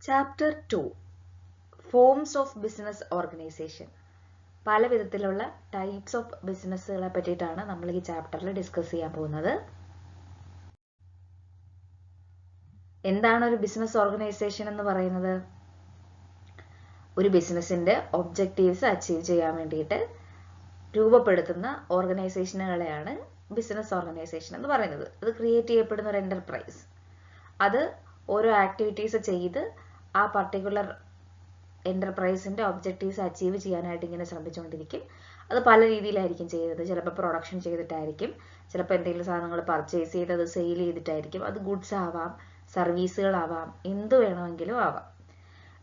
Chapter 2 forms of business organisation. പല വിധത്തിലുള്ള types of ബിസിനസ്സുകളെ പറ്റിയിട്ടാണ് നമ്മൾ ഈ ചാപ്റ്ററിൽ ഡിസ്കസ് ചെയ്യാൻ പോകുന്നത്. എന്താണ് ഒരു ബിസിനസ് ഓർഗനൈസേഷൻ എന്ന് പറയുന്നത്? ഒരു ബിസിനസിന്റെ ഒബ്ജക്റ്റീവ്സ് അച്ചീവ് ചെയ്യാൻ വേണ്ടിയിട്ട് രൂപപ്പെടുത്തുന്ന ഓർഗനൈസേഷനുകളെയാണ് ബിസിനസ് ഓർഗനൈസേഷൻ എന്ന് പറയുന്നത്. അത് ക്രിയേറ്റ് ചെയ്യപ്പെടുന്ന ഒരു എന്റർപ്രൈസ്. അത് ഓരോ ആക്ടിവിറ്റീസ് ചെയ്ത് ആ പർട്ടിക്കുലർ എന്റർപ്രൈസിന്റെ ഒബ്ജക്റ്റീവ്സ് അച്ചീവ് ചെയ്യാനായിട്ട് ഇങ്ങനെ ശ്രമിച്ചുകൊണ്ടിരിക്കും. അത് പല രീതിയിലായിരിക്കും ചെയ്യുന്നത്. ചിലപ്പോൾ പ്രൊഡക്ഷൻ ചെയ്തിട്ടായിരിക്കും, ചിലപ്പോൾ എന്തെങ്കിലും സാധനങ്ങൾ പർച്ചേസ് ചെയ്ത് അത് സെയിൽ ചെയ്തിട്ടായിരിക്കും. അത് ഗുഡ്സ് ആവാം, സർവീസുകളാവാം, എന്ത് വേണമെങ്കിലും ആവാം.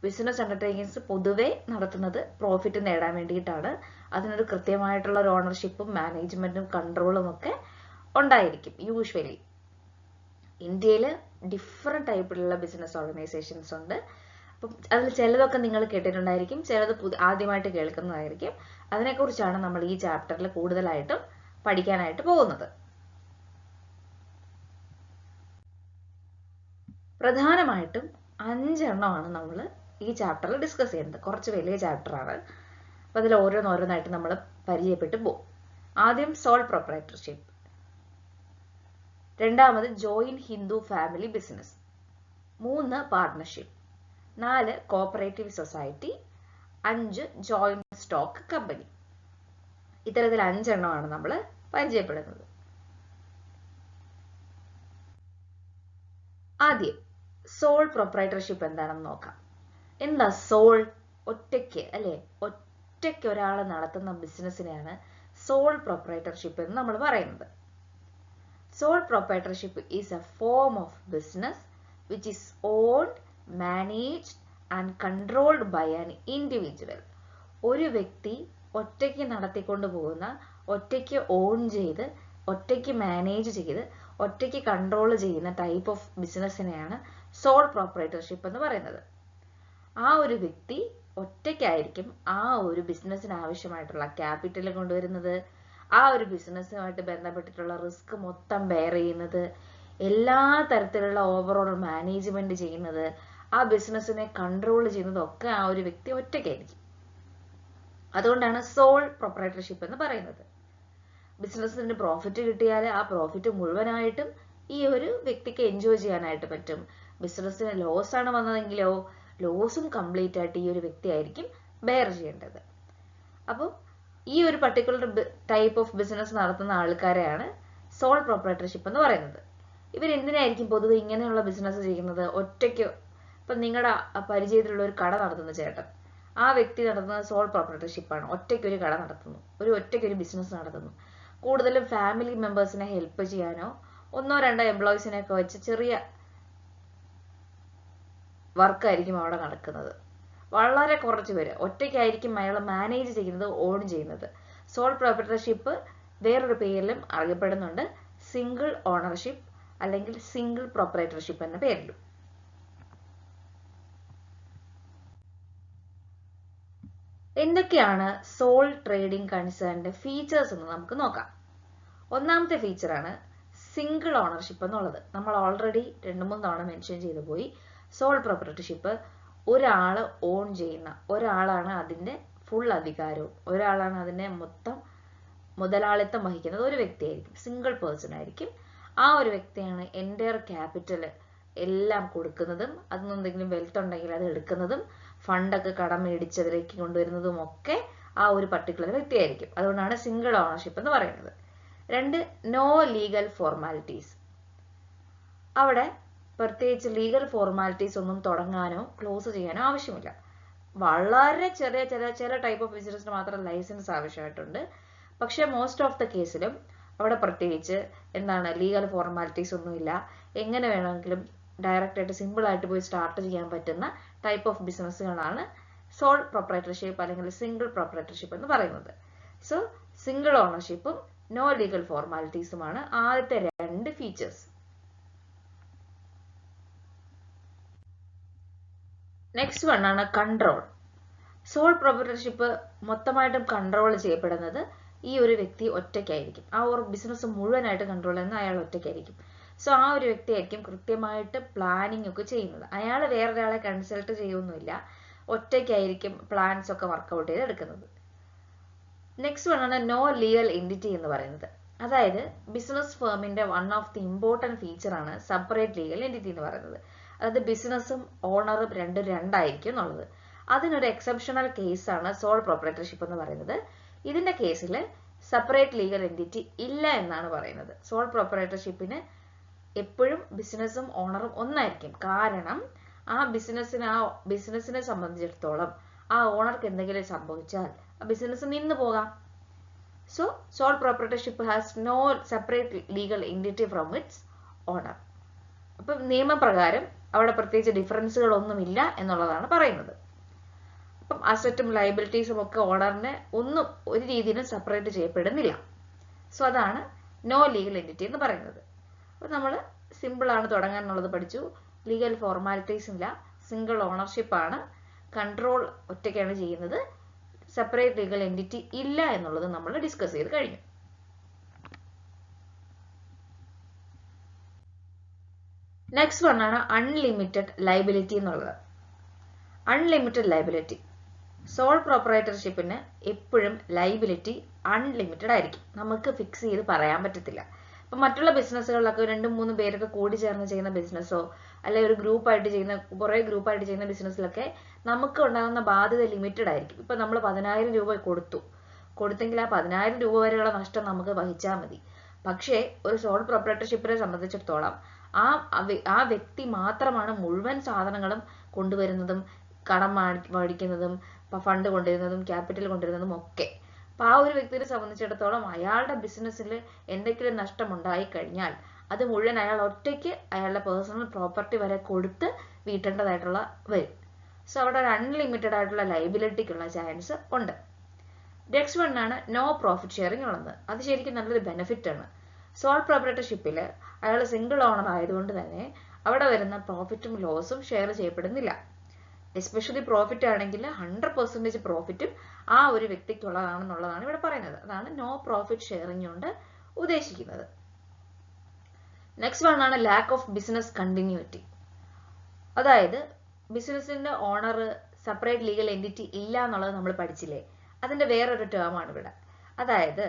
ബിസിനസ് അണ്ടർടേക്കിങ്സ് പൊതുവെ നടത്തുന്നത് പ്രോഫിറ്റ് നേടാൻ വേണ്ടിയിട്ടാണ്. അതിനൊരു കൃത്യമായിട്ടുള്ള ഒരു ഓണർഷിപ്പും മാനേജ്മെന്റും കൺട്രോളും ഒക്കെ ഉണ്ടായിരിക്കും. യൂഷ്വലി ഇന്ത്യയിൽ ഡിഫറെന്റ് ടൈപ്പിലുള്ള ബിസിനസ് ഓർഗനൈസേഷൻസ് ഉണ്ട്. അപ്പം അതിൽ ചിലതൊക്കെ നിങ്ങൾ കേട്ടിട്ടുണ്ടായിരിക്കും, ചിലത് ആദ്യമായിട്ട് കേൾക്കുന്നതായിരിക്കും. അതിനെക്കുറിച്ചാണ് നമ്മൾ ഈ ചാപ്റ്ററിൽ കൂടുതലായിട്ടും പഠിക്കാനായിട്ട് പോകുന്നത്. പ്രധാനമായിട്ടും 5 എണ്ണമാണ് നമ്മൾ ഈ ചാപ്റ്ററിൽ ഡിസ്കസ് ചെയ്യുന്നത്. കുറച്ച് വലിയ ചാപ്റ്ററാണ്. അപ്പം അതിൽ ഓരോന്നായിട്ട് നമ്മൾ പരിചയപ്പെട്ടു പോകും. ആദ്യം സോൾ പ്രൊപ്രൈറ്റർഷിപ്പ്, രണ്ടാമത് joint Hindu family business, 3 partnership, 4 cooperative society, 5 joint stock company. ഇത്തരത്തിൽ 5 എണ്ണമാണ് നമ്മൾ പരിചയപ്പെടുന്നത്. ആദ്യം സോൾ പ്രൊപ്രൈറ്റർഷിപ്പ് എന്താണെന്ന് നോക്കാം. എന്താ സോൾ? ഒറ്റയ്ക്ക് അല്ലെ, ഒറ്റയ്ക്ക് ഒരാൾ നടത്തുന്ന ബിസിനസ്സിനെയാണ് സോൾ പ്രൊപ്രൈറ്റർഷിപ്പ് എന്ന് നമ്മൾ പറയുന്നത്. Sole proprietorship is a form of business which is owned, managed and controlled by an individual. ഒരു വ്യക്തി ഒറ്റയ്ക്ക് നടത്തിക്കൊണ്ടു പോകുന്ന, ഒറ്റയ്ക്ക് ഓൺ ചെയ്ത്, ഒറ്റയ്ക്ക് മാനേജ് ചെയ്ത്, ഒറ്റയ്ക്ക് കൺട്രോൾ ചെയ്യുന്ന ടൈപ്പ് ഓഫ് ബിസിനസ്സിനെയാണ് സോൾ പ്രൊപ്രൈറ്റർഷിപ്പ് എന്ന് പറയുന്നത്. ആ ഒരു വ്യക്തി ഒറ്റയ്ക്കായിരിക്കും ആ ഒരു ബിസിനസ്സിന് ആവശ്യമായിട്ടുള്ള ക്യാപിറ്റൽ കൊണ്ടുവരുന്നത്, ആ ഒരു ബിസിനസ്സുമായിട്ട് ബന്ധപ്പെട്ടിട്ടുള്ള റിസ്ക് മൊത്തം ബെയർ ചെയ്യുന്നത്, എല്ലാ തരത്തിലുള്ള ഓവറോൾ മാനേജ്മെന്റ് ചെയ്യുന്നത്, ആ ബിസിനസ്സിനെ കൺട്രോൾ ചെയ്യുന്നത് ഒക്കെ ആ ഒരു വ്യക്തി ഒറ്റയ്ക്കായിരിക്കും. അതുകൊണ്ടാണ് സോൾ പ്രൊപ്രൈറ്റർഷിപ്പ് എന്ന് പറയുന്നത്. ബിസിനസ്സിന് പ്രോഫിറ്റ് കിട്ടിയാൽ ആ പ്രോഫിറ്റ് മുഴുവനായിട്ടും ഈ ഒരു വ്യക്തിക്ക് എൻജോയ് ചെയ്യാനായിട്ട് പറ്റും. ബിസിനസ്സിന് ലോസ് ആണ് വന്നതെങ്കിലോ ലോസും കംപ്ലീറ്റ് ആയിട്ട് ഈ ഒരു വ്യക്തി ആയിരിക്കും ബെയർ ചെയ്യേണ്ടത്. അപ്പോൾ ഈ ഒരു പർട്ടിക്കുലർ ടൈപ്പ് ഓഫ് ബിസിനസ് നടത്തുന്ന ആൾക്കാരെയാണ് സോൾ പ്രൊപ്രൈറ്റർഷിപ്പ് എന്ന് പറയുന്നത്. ഇവരെന്തിനായിരിക്കും പൊതുവെ ഇങ്ങനെയുള്ള ബിസിനസ് ചെയ്യുന്നത്? ഒറ്റയ്ക്ക്. ഇപ്പം നിങ്ങളുടെ പരിചയത്തിലുള്ള ഒരു കട നടത്തുന്ന ചേട്ടൻ, ആ വ്യക്തി നടത്തുന്നത് സോൾ പ്രൊപ്രൈറ്റർഷിപ്പാണ്. ഒറ്റയ്ക്ക് ഒരു കട നടത്തുന്നു, ഒറ്റയ്ക്ക് ഒരു ബിസിനസ് നടത്തുന്നു. കൂടുതലും ഫാമിലി മെമ്പേഴ്സിനെ ഹെൽപ്പ് ചെയ്യാനോ 1-2 എംപ്ലോയീസിനെയൊക്കെ വെച്ച് ചെറിയ വർക്കായിരിക്കും അവിടെ നടക്കുന്നത്. വളരെ കുറച്ച് പേര് ഒറ്റയ്ക്കായിരിക്കും അയാൾ മാനേജ് ചെയ്യുന്നത്, ഓൺ ചെയ്യുന്നത്. സോൾ പ്രൊപ്രൈറ്റർഷിപ്പ് വേറൊരു പേരിലും അറിയപ്പെടുന്നുണ്ട്, സിംഗിൾ ഓണർഷിപ്പ് അല്ലെങ്കിൽ സിംഗിൾ പ്രൊപ്രൈറ്റർഷിപ്പ് എന്ന പേരിലും. എന്തൊക്കെയാണ് സോൾ ട്രേഡിംഗ് കൺസേണിന്റെ ഫീച്ചേഴ്സ് എന്ന് നമുക്ക് നോക്കാം. ഒന്നാമത്തെ ഫീച്ചറാണ് സിംഗിൾ ഓണർഷിപ്പ് എന്നുള്ളത്. നമ്മൾ ഓൾറെഡി 2-3 തവണ മെൻഷൻ ചെയ്തു പോയി. സോൾ പ്രൊപ്രൈറ്റർഷിപ്പ് ഒരാള് ഓൺ ചെയ്യുന്ന, ഒരാളാണ് അതിന്റെ ഫുൾ അധികാരവും, ഒരാളാണ് അതിന്റെ മൊത്തം മുതലാളിത്തം വഹിക്കുന്നത് ഒരു വ്യക്തിയായിരിക്കും, സിംഗിൾ പേഴ്സൺ ആയിരിക്കും. ആ ഒരു വ്യക്തിയാണ് എൻ്റയർ ക്യാപിറ്റൽ എല്ലാം കൊടുക്കുന്നതും, അതിന് എന്തെങ്കിലും വെൽത്ത് ഉണ്ടെങ്കിൽ അത് എടുക്കുന്നതും, ഫണ്ടൊക്കെ കടം മേടിച്ചതിലേക്ക് കൊണ്ടുവരുന്നതും ഒക്കെ ആ ഒരു പർട്ടിക്കുലർ വ്യക്തിയായിരിക്കും. അതുകൊണ്ടാണ് സിംഗിൾ ഓണർഷിപ്പ് എന്ന് പറയുന്നത്. 2, നോ ലീഗൽ ഫോർമാലിറ്റീസ്. അവിടെ പ്രത്യേകിച്ച് ലീഗൽ ഫോർമാലിറ്റീസ് ഒന്നും തുടങ്ങാനോ ക്ലോസ് ചെയ്യാനോ ആവശ്യമില്ല. വളരെ ചെറിയ ചില ടൈപ്പ് ഓഫ് ബിസിനസ്സിന് മാത്രം ലൈസൻസ് ആവശ്യമായിട്ടുണ്ട്. പക്ഷെ മോസ്റ്റ് ഓഫ് ദ കേസിലും അവിടെ പ്രത്യേകിച്ച് ലീഗൽ ഫോർമാലിറ്റീസ് ഒന്നുമില്ല. എങ്ങനെ വേണമെങ്കിലും ഡയറക്റ്റ് ആയിട്ട് സിമ്പിൾ ആയിട്ട് പോയി സ്റ്റാർട്ട് ചെയ്യാൻ പറ്റുന്ന ടൈപ്പ് ഓഫ് ബിസിനസ്സുകളാണ് സോൾ പ്രൊപ്രൈറ്റർഷിപ്പ് അല്ലെങ്കിൽ സിംഗിൾ പ്രൊപ്രൈറ്റർഷിപ്പ് എന്ന് പറയുന്നത്. സോ സിംഗിൾ ഓണർഷിപ്പും നോ ലീഗൽ ഫോർമാലിറ്റീസുമാണ് ആദ്യത്തെ 2 ഫീച്ചേഴ്സ്. നെക്സ്റ്റ് വൺ ആണ് കൺട്രോൾ. സോൾ പ്രൊപ്രൈറ്റർഷിപ്പ് മൊത്തമായിട്ടും കൺട്രോൾ ചെയ്യപ്പെടുന്നത് ഈ ഒരു വ്യക്തി ഒറ്റയ്ക്കായിരിക്കും. ആ ഒരു ബിസിനസ് മുഴുവനായിട്ട് കൺട്രോൾ ചെയ്യുന്ന അയാൾ ഒറ്റയ്ക്കായിരിക്കും. സോ ആ ഒരു വ്യക്തിയായിരിക്കും കൃത്യമായിട്ട് പ്ലാനിങ് ഒക്കെ ചെയ്യുന്നത്. അയാൾ വേറൊരാളെ കൺസൾട്ട് ചെയ്യൊന്നുമില്ല, ഒറ്റയ്ക്കായിരിക്കും പ്ലാൻസ് ഒക്കെ വർക്കൗട്ട് ചെയ്ത് എടുക്കുന്നത്. നെക്സ്റ്റ് വൺ ആണ് നോ ലീഗൽ എൻറ്റിറ്റി എന്ന് പറയുന്നത്. അതായത് ബിസിനസ് ഫേമിന്റെ വൺ ഓഫ് ദി ഇമ്പോർട്ടൻറ്റ് ഫീച്ചറാണ് സെപ്പറേറ്റ് ലീഗൽ എൻറ്റിറ്റി എന്ന് പറയുന്നത്. അതായത് ബിസിനസ്സും ഓണറും രണ്ടായിരിക്കും എന്നുള്ളത്. അതിനൊരു എക്സെപ്ഷണൽ കേസാണ് സോൾ പ്രൊപ്പറേറ്റർഷിപ്പ് എന്ന് പറയുന്നത്. ഇതിന്റെ കേസിൽ സെപ്പറേറ്റ് ലീഗൽ എൻറ്റിറ്റി ഇല്ല എന്നാണ് പറയുന്നത്. സോൾ പ്രൊപ്പറേറ്റർഷിപ്പിന് എപ്പോഴും ബിസിനസ്സും ഓണറും ഒന്നായിരിക്കും. കാരണം ആ ബിസിനസ്സിനെ സംബന്ധിച്ചിടത്തോളം ആ ഓണർക്ക് എന്തെങ്കിലും സംഭവിച്ചാൽ ആ ബിസിനസ് നിന്നു പോകാം. So sole proprietorship has no separate legal entity from its owner. അപ്പം നിയമപ്രകാരം അവിടെ പ്രത്യേകിച്ച് ഡിഫറൻസുകളൊന്നുമില്ല എന്നുള്ളതാണ് പറയുന്നത്. അപ്പം അസറ്റും ലയബിലിറ്റീസും ഒക്കെ ഓണറിനെ ഒന്നും ഒരു രീതിയിലും സെപ്പറേറ്റ് ചെയ്യപ്പെടുന്നില്ല. സോ അതാണ് നോ ലീഗൽ എൻറ്റിറ്റി എന്ന് പറയുന്നത്. അപ്പം നമ്മൾ സിമ്പിളാണ് തുടങ്ങാൻ എന്നുള്ളത് പഠിച്ചു. ലീഗൽ ഫോർമാലിറ്റീസ് ഇല്ല, സിംഗിൾ ഓണർഷിപ്പാണ്, കൺട്രോൾ ഒറ്റയ്ക്കാണ് ചെയ്യുന്നത്, സെപ്പറേറ്റ് ലീഗൽ എൻറ്റിറ്റി ഇല്ല എന്നുള്ളത് നമ്മൾ ഡിസ്കസ് ചെയ്ത് കഴിഞ്ഞു. നെക്സ്റ്റ് വൺ ആണ് അൺലിമിറ്റഡ് ലയബിലിറ്റി എന്നുള്ളത്. അൺലിമിറ്റഡ് ലയബിലിറ്റി, സോൾ പ്രൊപ്പറേറ്റർഷിപ്പിന് എപ്പോഴും ലയബിലിറ്റി അൺലിമിറ്റഡ് ആയിരിക്കും. നമുക്ക് ഫിക്സ് ചെയ്ത് പറയാൻ പറ്റത്തില്ല. ഇപ്പം മറ്റുള്ള ബിസിനസ്സുകളിലൊക്കെ 2-3 പേരൊക്കെ കൂടി ചേർന്ന് ചെയ്യുന്ന ബിസിനസ്സോ അല്ലെങ്കിൽ ഒരു കുറേ ഗ്രൂപ്പായിട്ട് ചെയ്യുന്ന ബിസിനസ്സിലൊക്കെ നമുക്ക് ഉണ്ടാകുന്ന ബാധ്യത ലിമിറ്റഡ് ആയിരിക്കും. ഇപ്പം നമ്മൾ 10,000 രൂപ കൊടുത്തെങ്കിൽ ആ 10,000 രൂപ വരെയുള്ള നഷ്ടം നമുക്ക് വഹിച്ചാൽ മതി. പക്ഷേ ഒരു സോൾ പ്രൊപ്പറേറ്റർഷിപ്പിനെ സംബന്ധിച്ചിടത്തോളം ആ വ്യക്തി മാത്രമാണ് മുഴുവൻ സാധനങ്ങളും കൊണ്ടുവരുന്നതും കടം മേടിക്കുന്നതും ഫണ്ട് കൊണ്ടുവരുന്നതും ക്യാപിറ്റൽ കൊണ്ടുവരുന്നതും ഒക്കെ. അപ്പം ആ ഒരു വ്യക്തിയെ സംബന്ധിച്ചിടത്തോളം അയാളുടെ ബിസിനസ്സിൽ എന്തെങ്കിലും നഷ്ടമുണ്ടായി കഴിഞ്ഞാൽ അത് മുഴുവൻ അയാൾ ഒറ്റയ്ക്ക് അയാളുടെ പേഴ്സണൽ പ്രോപ്പർട്ടി വരെ കൊടുത്ത് വീട്ടേണ്ടതായിട്ടുള്ള വരും. സോ അവിടെ ഒരു അൺലിമിറ്റഡ് ആയിട്ടുള്ള ലയബിലിറ്റിക്കുള്ള ചാൻസ് ഉണ്ട്. നെക്സ്റ്റ് വൺ ആണ് നോ പ്രോഫിറ്റ് ഷെയറിംഗ് ഉള്ളത്. അത് ശരിക്കും നല്ലൊരു ബെനിഫിറ്റ് ആണ്. സോൾ പ്രൊപ്പറേറ്റർഷിപ്പിൽ അയാൾ സിംഗിൾ ഓണർ ആയതുകൊണ്ട് തന്നെ അവിടെ വരുന്ന പ്രോഫിറ്റും ലോസും ഷെയർ ചെയ്യപ്പെടുന്നില്ല. എസ്പെഷ്യലി പ്രോഫിറ്റ് ആണെങ്കിൽ 100% പ്രോഫിറ്റും ആ ഒരു വ്യക്തിക്കുള്ളതാണെന്നുള്ളതാണ് ഇവിടെ പറയുന്നത്. അതാണ് നോ പ്രോഫിറ്റ് ഷെയറിംഗ് കൊണ്ട് ഉദ്ദേശിക്കുന്നത്. നെക്സ്റ്റ് വൺ ആണ് ലാക്ക് ഓഫ് ബിസിനസ് കണ്ടിന്യൂറ്റി. അതായത് ബിസിനസിന്റെ ഓണർ സെപ്പറേറ്റ് ലീഗൽ എൻറ്റിറ്റി ഇല്ല എന്നുള്ളത് നമ്മൾ പഠിച്ചില്ലേ, അതിന്റെ വേറൊരു ടേമാണ് ഇവിടെ. അതായത്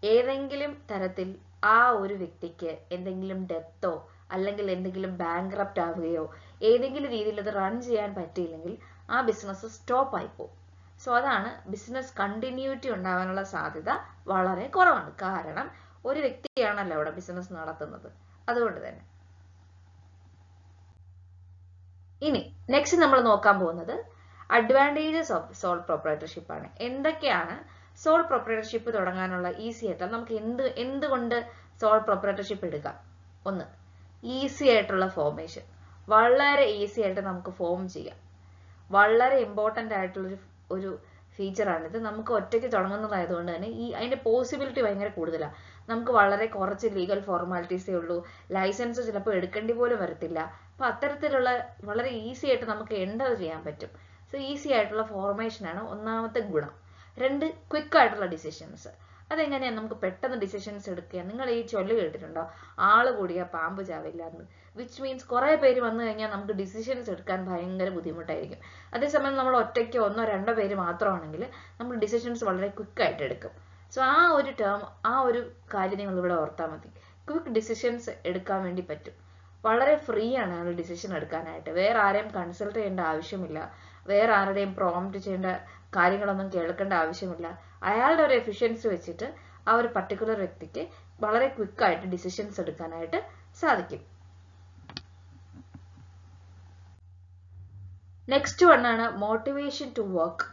ഏതെങ്കിലും തരത്തിൽ ആ ഒരു വ്യക്തിക്ക് എന്തെങ്കിലും ഡെത്തോ അല്ലെങ്കിൽ എന്തെങ്കിലും ബാങ്ക്രപ്റ്റ് ആവുകയോ ഏതെങ്കിലും രീതിയിൽ അത് റൺ ചെയ്യാൻ പറ്റിയില്ലെങ്കിൽ ആ ബിസിനസ് സ്റ്റോപ്പ് ആയിപ്പോവും. സോ അതാണ് ബിസിനസ് കണ്ടിന്യൂറ്റി ഉണ്ടാവാനുള്ള സാധ്യത വളരെ കുറവാണ്. കാരണം ഒരു വ്യക്തിയാണല്ലോ അവിടെ ബിസിനസ് നടത്തുന്നത്. അതുകൊണ്ട് തന്നെ ഇനി നെക്സ്റ്റ് നമ്മൾ നോക്കാൻ പോകുന്നത് അഡ്വാൻറ്റേജസ് ഓഫ് സോൾ പ്രൊപ്പറേറ്റർഷിപ്പ് ആണ്. എന്തൊക്കെയാണ് സോൾ പ്രൊപ്പറേറ്റർഷിപ്പ് തുടങ്ങാനുള്ള ഈസി ആയിട്ടുള്ള, നമുക്ക് എന്തുകൊണ്ട് സോൾ പ്രൊപ്പറേറ്റർഷിപ്പ് എടുക്കാം? ഒന്ന്, ഈസി ആയിട്ടുള്ള ഫോർമേഷൻ. വളരെ ഈസി ആയിട്ട് നമുക്ക് ഫോം ചെയ്യാം. വളരെ ഇമ്പോർട്ടൻ്റ് ആയിട്ടുള്ള ഒരു ഫീച്ചറാണിത്. നമുക്ക് ഒറ്റയ്ക്ക് തുടങ്ങുന്നതായതുകൊണ്ട് തന്നെ അതിന്റെ പോസിബിലിറ്റി ഭയങ്കര കൂടുതലാണ്. നമുക്ക് വളരെ കുറച്ച് ലീഗൽ ഫോർമാലിറ്റീസേ ഉള്ളൂ, ലൈസൻസ് ചിലപ്പോൾ എടുക്കേണ്ടി പോലും വരത്തില്ല. അപ്പൊ അത്തരത്തിലുള്ള വളരെ ഈസി ആയിട്ട് നമുക്ക് എൻ്റർ ചെയ്യാൻ പറ്റും. സോ ഈസി ആയിട്ടുള്ള ഫോർമേഷനാണ് ഒന്നാമത്തെ ഗുണം. 2, ക്വിക്ക് ആയിട്ടുള്ള ഡിസിഷൻസ്. അതെങ്ങനെയാണ് നമുക്ക് പെട്ടെന്ന് ഡിസിഷൻസ് എടുക്കുക? നിങ്ങൾ ഈ ചൊല്ല് കേട്ടിട്ടുണ്ടോ, ആള് കൂടിയാ പാമ്പ് ചാവില്ല എന്ന്? വിച്ച് മീൻസ് കുറെ പേര് വന്നു കഴിഞ്ഞാൽ നമുക്ക് ഡിസിഷൻസ് എടുക്കാൻ ഭയങ്കര ബുദ്ധിമുട്ടായിരിക്കും. അതേസമയം നമ്മൾ ഒറ്റയ്ക്കോ 1-2 പേര് മാത്രമാണെങ്കിൽ നമ്മൾ ഡിസിഷൻസ് വളരെ ക്വിക്കായിട്ട് എടുക്കും. സോ ആ ഒരു കാര്യം നിങ്ങൾ ഇവിടെ ഓർത്താൽ മതി. ക്വിക്ക് ഡിസിഷൻസ് എടുക്കാൻ വേണ്ടി പറ്റും. വളരെ ഫ്രീ ആണ് അയാൾ ഡിസിഷൻ എടുക്കാനായിട്ട്. വേറെ ആരെയും കൺസൾട്ട് ചെയ്യേണ്ട ആവശ്യമില്ല, വേറെ ആരുടെയും പ്രോംപ്റ്റ് ചെയ്യേണ്ട കാര്യങ്ങളൊന്നും കേൾക്കേണ്ട ആവശ്യമില്ല. അയാളുടെ ഒരു എഫിഷ്യൻസി വെച്ചിട്ട് ആ ഒരു പർട്ടിക്കുലർ വ്യക്തിക്ക് വളരെ ക്വിക്കായിട്ട് ഡിസിഷൻസ് എടുക്കാനായിട്ട് സാധിക്കും. നെക്സ്റ്റ് വൺ ആണ് motivation to work.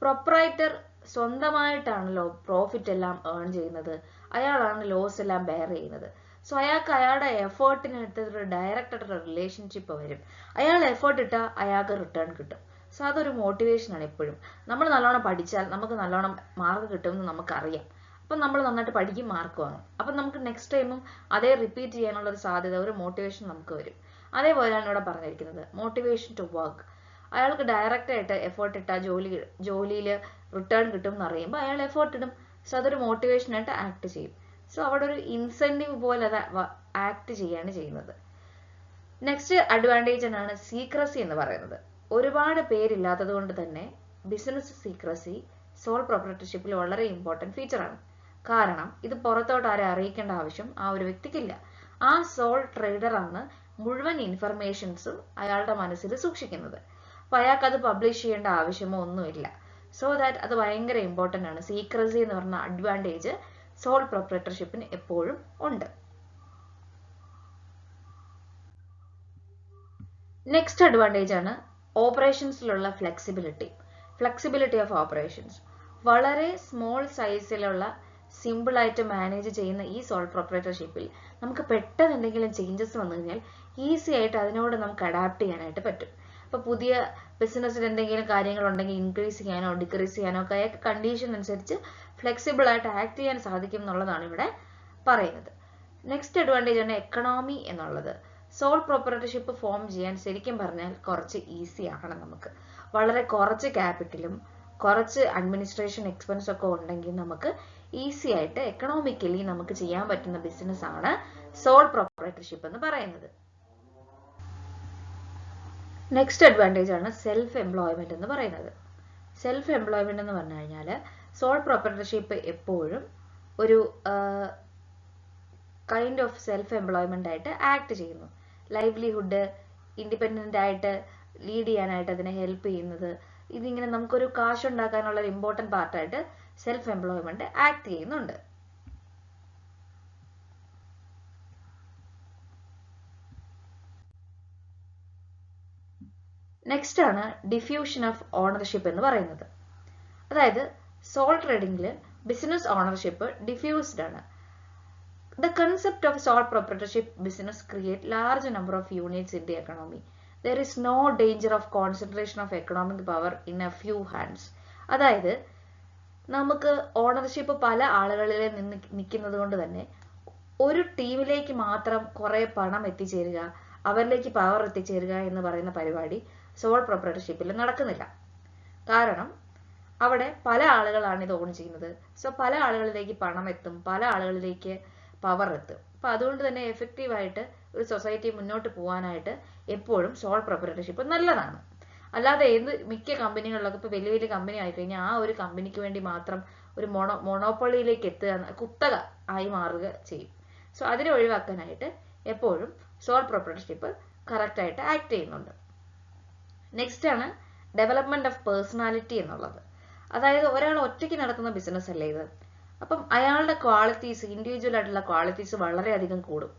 Proprietor സ്വന്തമായിട്ടാണല്ലോ profit എല്ലാം ഏൺ ചെയ്യുന്നത്, അയാളാണ് ലോസ് എല്ലാം ബെയർ ചെയ്യുന്നത്. സോ അയാൾക്ക് അയാളുടെ എഫേർട്ടിനടുത്ത് ഒരു ഡയറക്റ്റ് ആയിട്ടുള്ള റിലേഷൻഷിപ്പ് വരും. അയാൾ എഫേർട്ട് ഇട്ടാൽ അയാൾക്ക് റിട്ടേൺ കിട്ടും. സോ അതൊരു മോട്ടിവേഷനാണ്. എപ്പോഴും നമ്മൾ നല്ലോണം പഠിച്ചാൽ നമുക്ക് നല്ലോണം മാർക്ക് കിട്ടുമെന്ന് നമുക്കറിയാം. അപ്പം നമ്മൾ നന്നായിട്ട് പഠിക്കും, മാർക്ക് വാങ്ങും. അപ്പം നമുക്ക് നെക്സ്റ്റ് ടൈമും അതേ റിപ്പീറ്റ് ചെയ്യാനുള്ള ഒരു സാധ്യത, ഒരു മോട്ടിവേഷൻ നമുക്ക് വരും. അതേപോലെയാണ് ഇവിടെ പറഞ്ഞിരിക്കുന്നത് മോട്ടിവേഷൻ ടു വർക്ക്. അയാൾക്ക് ഡയറക്റ്റ് ആയിട്ട് എഫേർട്ട് ഇട്ടാൽ ജോലിയിൽ റിട്ടേൺ കിട്ടും എന്ന് അറിയുമ്പോൾ അയാൾ എഫേർട്ട് ഇടും. സോ അതൊരു മോട്ടിവേഷനായിട്ട് ആക്ട് ചെയ്യും. സോ അവിടെ ഒരു ഇൻസെന്റീവ് പോലെ അത് ആക്ട് ചെയ്യാണ് ചെയ്യുന്നത്. നെക്സ്റ്റ് അഡ്വാൻറ്റേജ് ആണ് സീക്രസി എന്ന് പറയുന്നത്. ഒരുപാട് പേരില്ലാത്തത് കൊണ്ട് തന്നെ ബിസിനസ് സീക്രസി സോൾ പ്രൊപ്രൈറ്റർഷിപ്പിൽ വളരെ ഇമ്പോർട്ടൻറ്റ് ഫീച്ചറാണ്. കാരണം ഇത് പുറത്തോട്ട് ആരെ അറിയിക്കേണ്ട ആവശ്യം ആ ഒരു വ്യക്തിക്കില്ല. ആ സോൾ ട്രേഡറാണ് മുഴുവൻ ഇൻഫർമേഷൻസും അയാളുടെ മനസ്സിൽ സൂക്ഷിക്കുന്നത്. അപ്പോൾ അയാൾക്ക് അത് പബ്ലിഷ് ചെയ്യേണ്ട ആവശ്യമോ ഒന്നുമില്ല. സോ ദാറ്റ് അത് ഭയങ്കര ഇമ്പോർട്ടൻ്റ് ആണ്. സീക്രസി എന്ന് പറഞ്ഞ അഡ്വാൻറ്റേജ് സോൾ പ്രൊപ്രൈറ്റർഷിപ്പിന് എപ്പോഴും ഉണ്ട്. നെക്സ്റ്റ് അഡ്വാൻറ്റേജ് ആണ് ഓപ്പറേഷൻസിലുള്ള ഫ്ലെക്സിബിലിറ്റി ഓഫ് ഓപ്പറേഷൻസ്. വളരെ സ്മോൾ സൈസിലുള്ള സിമ്പിളായിട്ട് മാനേജ് ചെയ്യുന്ന ഈ സോൾ പ്രൊപ്രൈറ്റർഷിപ്പിൽ നമുക്ക് പെട്ടെന്ന് എന്തെങ്കിലും ചേഞ്ചസ് വന്നു കഴിഞ്ഞാൽ ഈസി ആയിട്ട് അതിനോട് നമുക്ക് അഡാപ്റ്റ് ചെയ്യാനായിട്ട് പറ്റും. അപ്പോൾ പുതിയ ബിസിനസ്സിൽ എന്തെങ്കിലും കാര്യങ്ങളുണ്ടെങ്കിൽ ഇൻക്രീസ് ചെയ്യാനോ ഡിക്രീസ് ചെയ്യാനോ ഒക്കെ കണ്ടീഷൻ അനുസരിച്ച് ഫ്ലെക്സിബിൾ ആയിട്ട് ആക്ട് ചെയ്യാൻ സാധിക്കും എന്നുള്ളതാണ് ഇവിടെ പറയുന്നത്. നെക്സ്റ്റ് അഡ്വാൻറ്റേജ് ആണ് എക്കണോമി എന്നുള്ളത്. സോൾ പ്രൊപ്രൈറ്റർഷിപ്പ് ഫോം ചെയ്യാൻ ശരിക്കും പറഞ്ഞാൽ കുറച്ച് ഈസി ആണ്. നമുക്ക് വളരെ കുറച്ച് ക്യാപിറ്റലും കുറച്ച് അഡ്മിനിസ്ട്രേഷൻ എക്സ്പെൻസ് ഒക്കെ ഉണ്ടെങ്കിൽ നമുക്ക് ഈസി ആയിട്ട് എക്കണോമിക്കലി നമുക്ക് ചെയ്യാൻ പറ്റുന്ന ബിസിനസ് ആണ് സോൾ പ്രൊപ്രൈറ്റർഷിപ്പ് എന്ന് പറയുന്നത്. നെക്സ്റ്റ് അഡ്വാൻറ്റേജ് ആണ് സെൽഫ് എംപ്ലോയ്മെന്റ് എന്ന് പറയുന്നത്. സെൽഫ് എംപ്ലോയ്മെന്റ് എന്ന് പറഞ്ഞു കഴിഞ്ഞാൽ സോൾ പ്രൊപ്രൈറ്റർഷിപ്പ് എപ്പോഴും ഒരു കൈൻഡ് ഓഫ് സെൽഫ് എംപ്ലോയ്മെന്റ് ആയിട്ട് ആക്ട് ചെയ്യുന്നു. ലൈവ്ലിഹുഡ് ഇൻഡിപെൻഡന്റ് ആയിട്ട് ലീഡ് ചെയ്യാനായിട്ട് അതിനെ ഹെൽപ്പ് ചെയ്യുന്നത്, ഇതിങ്ങനെ നമുക്കൊരു കാശ് ഉണ്ടാക്കാനുള്ള ഒരു ഇമ്പോർട്ടൻറ്റ് പാർട്ടായിട്ട് സെൽഫ് എംപ്ലോയ്മെന്റ് ആക്ട് ചെയ്യുന്നുണ്ട്. നെക്സ്റ്റ് ആണ് ഡിഫ്യൂഷൻ ഓഫ് ഓണർഷിപ്പ് എന്ന് പറയുന്നത്. അതായത് സോൾ ട്രേഡിംഗിൽ ബിസിനസ് ഓണർഷിപ്പ് ഡിഫ്യൂസ്ഡ് ആണ്. The concept of sole proprietorship business create large number of units in the economy. There is no danger of concentration of economic power in a few hands. അതായത് നമുക്ക് ownership പല ആളുകളിൽ നിന്ന് നിൽക്കുന്നത് കൊണ്ട് തന്നെ ഒരു ടീമിലേക്ക് മാത്രം കുറെ പണം എത്തിച്ചേരുക, അവരിലേക്ക് പവർ എത്തിച്ചേരുക എന്ന് പറയുന്ന പരിപാടി സോൾ പ്രൊപ്രൈറ്റർഷിപ്പിൽ നടക്കുന്നില്ല. കാരണം അവിടെ പല ആളുകളാണ് ഇത് ഓൺ ചെയ്യുന്നത്. സോ പല ആളുകളിലേക്ക് പണം എത്തും, പല ആളുകളിലേക്ക് പവർ എത്തും. അപ്പം അതുകൊണ്ട് തന്നെ എഫക്റ്റീവായിട്ട് ഒരു സൊസൈറ്റി മുന്നോട്ട് പോകാനായിട്ട് എപ്പോഴും സോൾ പ്രൊപ്രൈറ്റർഷിപ്പ് നല്ലതാണ്. അല്ലാതെ മിക്ക കമ്പനികളിലൊക്കെ ഇപ്പോൾ വലിയ വലിയ കമ്പനി ആയിക്കഴിഞ്ഞാൽ ആ ഒരു കമ്പനിക്ക് വേണ്ടി മാത്രം ഒരു മൊണോപ്പൊളിയിലേക്ക് എത്തുക, കുത്തക ആയി മാറുക ചെയ്യും. സോ അതിനെ ഒഴിവാക്കാനായിട്ട് എപ്പോഴും സോൾ പ്രൊപ്രൈറ്റർഷിപ്പ് കറക്റ്റായിട്ട് ആക്ട് ചെയ്യുന്നുണ്ട്. നെക്സ്റ്റ് ആണ് ഡെവലപ്മെന്റ് ഓഫ് പേഴ്സണാലിറ്റി എന്നുള്ളത്. അതായത് ഒരാൾ ഒറ്റയ്ക്ക് നടത്തുന്ന ബിസിനസ് അല്ലേ ഇത്. അപ്പം അയാളുടെ ക്വാളിറ്റീസ്, ഇൻഡിവിജ്വൽ ആയിട്ടുള്ള ക്വാളിറ്റീസ് വളരെയധികം കൂടും.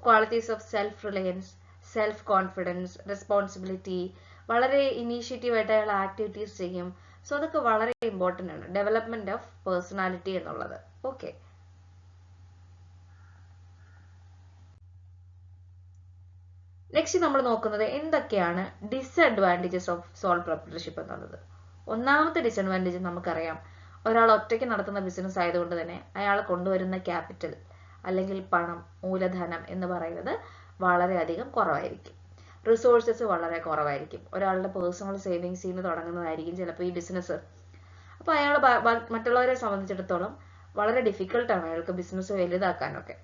Qualities of self Reliance, self confidence, responsibility, വളരെ ഇനീഷ്യേറ്റീവായിട്ട് അയാൾ ആക്ടിവിറ്റീസ് ചെയ്യും. സോ അതൊക്കെ വളരെ ഇമ്പോർട്ടൻ്റ് ആണ്, ഡെവലപ്മെന്റ് ഓഫ് പേഴ്സണാലിറ്റി എന്നുള്ളത്. ഓക്കെ, നെക്സ്റ്റ് നമ്മൾ നോക്കുന്നത് എന്തൊക്കെയാണ് ഡിസ്അഡ്വാൻറ്റേജസ് ഓഫ് സോൾ പ്രൊപ്രൈറ്റർഷിപ്പ് എന്നുള്ളത്. ഒന്നാമത്തെ ഡിസ്അഡ്വാൻറ്റേജ് നമുക്കറിയാം, ഒരാൾ ഒറ്റയ്ക്ക് നടത്തുന്ന ബിസിനസ് ആയതുകൊണ്ട് തന്നെ അയാൾ കൊണ്ടുവരുന്ന ക്യാപിറ്റൽ അല്ലെങ്കിൽ പണം, മൂലധനം എന്ന് പറയുന്നത് വളരെയധികം കുറവായിരിക്കും. റിസോഴ്സസ് വളരെ കുറവായിരിക്കും. ഒരാളുടെ പേഴ്സണൽ സേവിങ്സിൽ നിന്ന് തുടങ്ങുന്നതായിരിക്കും ചിലപ്പോൾ ഈ ബിസിനസ്. അപ്പോൾ അയാൾ മറ്റുള്ളവരെ സംബന്ധിച്ചിടത്തോളം വളരെ ഡിഫിക്കൽട്ടാണ് അയാൾക്ക് ബിസിനസ് വലുതാക്കാനൊക്കെ.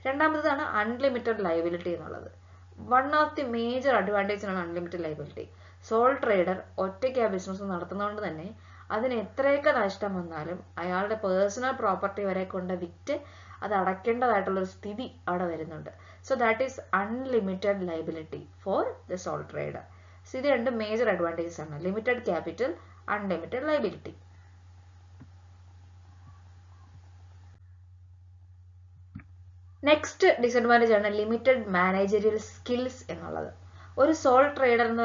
രണ്ടാമതാണ് അൺലിമിറ്റഡ് ലയബിലിറ്റി എന്നുള്ളത്. One of the major advantage ആണ് അൺലിമിറ്റഡ് ലയബിലിറ്റി. സോൾ ട്രേഡർ ഒറ്റയ്ക്ക് ആ ബിസിനസ് നടത്തുന്നതുകൊണ്ട് തന്നെ അതിന് എത്രയൊക്കെ നഷ്ടം വന്നാലും അയാളുടെ പേഴ്സണൽ പ്രോപ്പർട്ടി വരെ കൊണ്ട് വിറ്റ് അത് അടയ്ക്കേണ്ടതായിട്ടുള്ളൊരു സ്ഥിതി അവിടെ വരുന്നുണ്ട്. So that is unlimited liability for the sole trader. ഇത് രണ്ട് മേജർ അഡ്വാൻറ്റേജസ് ആണ്, limited capital, unlimited liability. Next disadvantage ആണ് ലിമിറ്റഡ് മാനേജറിയൽ സ്കിൽസ് എന്നുള്ളത്. ഒരു സോൾ ട്രേഡർ എന്ന്